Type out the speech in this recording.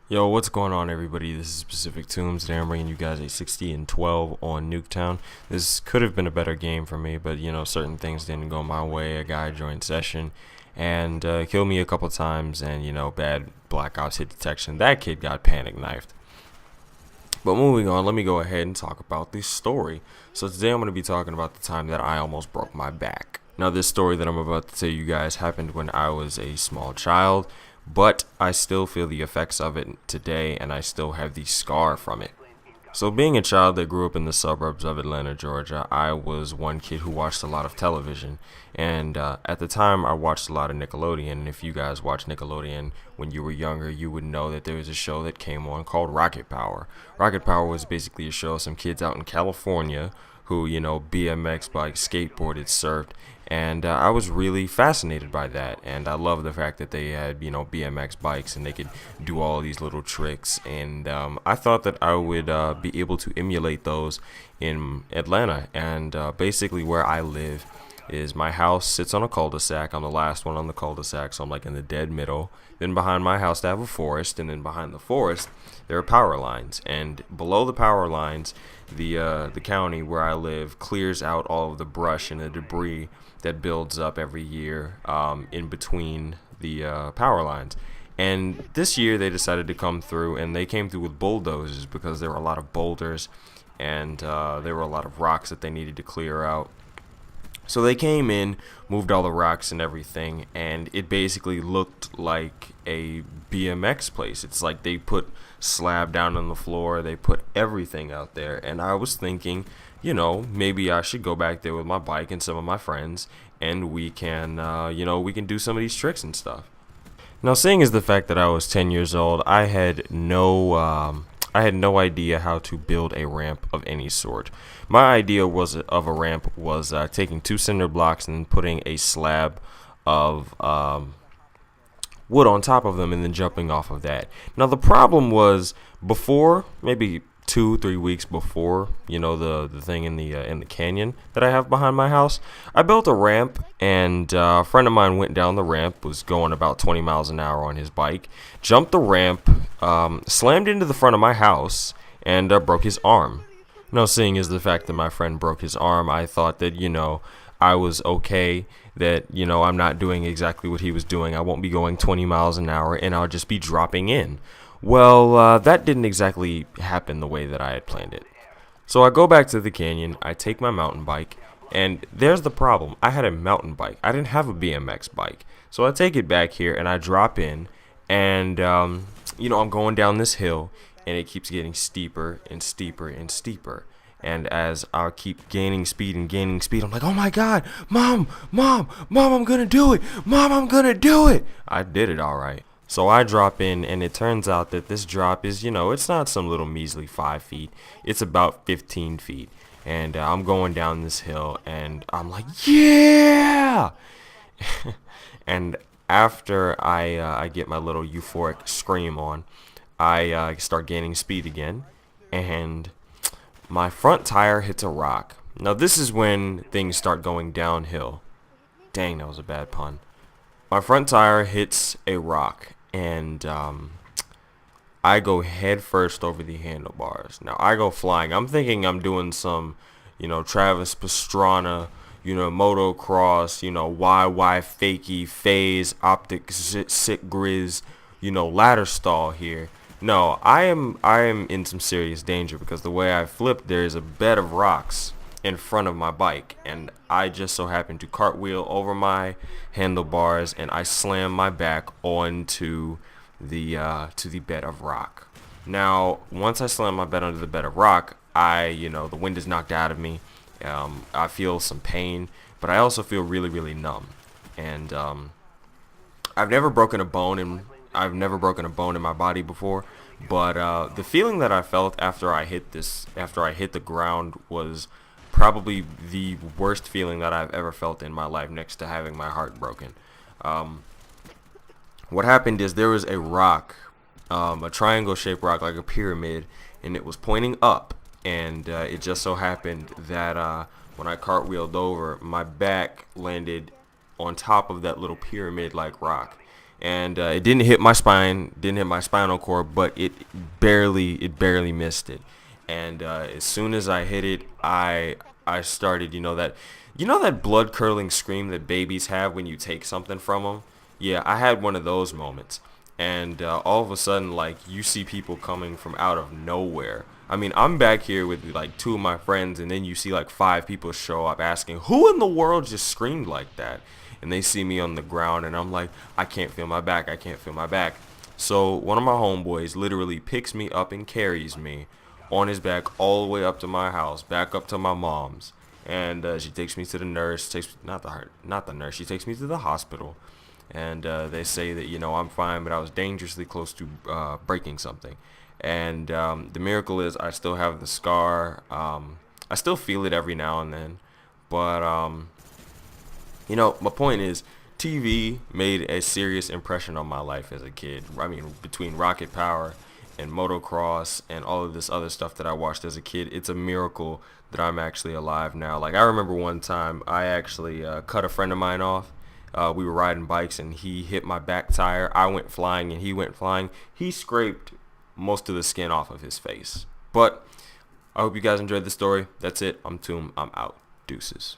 Yo, what's going on, everybody? This is PacificTomb. Today I'm bringing you guys a 60 and 12 on Nuketown. This could have been a better game for me, but certain things didn't go my way. A guy joined session and killed me a couple times, and bad blackouts hit detection. That kid got panic knifed. But moving on, let me go ahead and talk about this story. So today I'm going to be talking about the time that I almost broke my back. Now, this story that I'm about to tell you guys happened when I was a small child, but I still feel the effects of it today, and I still have the scar from it. So being a child that grew up in the suburbs of Atlanta, Georgia, I was one kid who watched a lot of television. And at the time, I watched a lot of Nickelodeon. And if you guys watched Nickelodeon when you were younger, you would know that there was a show that came on called Rocket Power. Rocket Power was basically a show of some kids out in California who, BMX bikes, skateboarded, surfed. And I was really fascinated by that. And I love the fact that they had, BMX bikes and they could do all these little tricks. And I thought that I would be able to emulate those in Atlanta. And basically where I live is my house sits on a cul-de-sac. I'm the last one on the cul-de-sac, so I'm like in the dead middle. Then behind my house they have a forest, and then behind the forest there are power lines. And below the power lines, the county where I live clears out all of the brush and the debris that builds up every year in between the power lines. And this year they decided to come through, and they came through with bulldozers because there were a lot of boulders and there were a lot of rocks that they needed to clear out. So they came in, moved all the rocks and everything, and it basically looked like a BMX place. It's like they put slab down on the floor, they put everything out there, and I was thinking, maybe I should go back there with my bike and some of my friends, and we can, we can do some of these tricks and stuff. Now, seeing as the fact that I was 10 years old, I had no idea how to build a ramp of any sort. My idea of a ramp was taking two cinder blocks and putting a slab of wood on top of them and then jumping off of that. Now the problem was, before, maybe 2-3 weeks before, the thing in the canyon that I have behind my house, I built a ramp, and a friend of mine went down the ramp, was going about 20 miles an hour on his bike, jumped the ramp, slammed into the front of my house, and broke his arm. Now, seeing as the fact that my friend broke his arm, I thought that I was okay, that I'm not doing exactly what he was doing. I won't be going 20 miles an hour, and I'll just be dropping in. Well, that didn't exactly happen the way that I had planned it. So I go back to the canyon, I take my mountain bike, and there's the problem. I had a mountain bike. I didn't have a BMX bike. So I take it back here, and I drop in, and, I'm going down this hill, and it keeps getting steeper and steeper and steeper. And as I keep gaining speed, I'm like, oh my God, Mom, I'm gonna do it. Mom, I'm gonna do it. I did it all right. So I drop in, and it turns out that this drop is, it's not some little measly 5 feet. It's about 15 feet. And I'm going down this hill, and I'm like, yeah! And after I get my little euphoric scream on, I start gaining speed again, and my front tire hits a rock. Now this is when things start going downhill. Dang, that was a bad pun. My front tire hits a rock, and I go head first over the handlebars. Now I go flying. I'm thinking I'm doing some, Travis Pastrana, motocross, YY fakey phase optic sick grizz, ladder stall here. No, I am in some serious danger, because the way I flipped, there is a bed of rocks in front of my bike, and I just so happened to cartwheel over my handlebars, and I slam my back onto the to the bed of rock. Now, once I slam my bed onto the bed of rock, the wind is knocked out of me. I feel some pain, but I also feel really, really numb. And I've never broken a bone in my body before, but the feeling that I felt after I hit the ground was probably the worst feeling that I've ever felt in my life, next to having my heart broken. What happened is, there was a rock, a triangle-shaped rock, like a pyramid, and it was pointing up, and it just so happened that when I cartwheeled over, my back landed on top of that little pyramid-like rock. and it didn't hit my spine, didn't hit my spinal cord, but it barely missed it. And as soon as I hit it, I started, that blood curdling scream that babies have when you take something from them. Yeah, I had one of those moments, and all of a sudden, like, you see people coming from out of nowhere. I mean, I'm back here with like two of my friends, and then you see like five people show up asking, "Who in the world just screamed like that?" And they see me on the ground, and I'm like, "I can't feel my back. I can't feel my back." So one of my homeboys literally picks me up and carries me on his back all the way up to my house, back up to my mom's, and she takes me to the nurse. Takes not the nurse. She takes me to the hospital, and they say that I'm fine, but I was dangerously close to breaking something. And the miracle is I still have the scar. I still feel it every now and then, but my point is, TV made a serious impression on my life as a kid. I mean, between Rocket Power and motocross and all of this other stuff that I watched as a kid, it's a miracle that I'm actually alive now. Like, I remember one time I actually cut a friend of mine off. We were riding bikes, and he hit my back tire. I went flying, and he went flying. He scraped most of the skin off of his face. But I hope you guys enjoyed the story. That's it. I'm Tomb. I'm out. Deuces.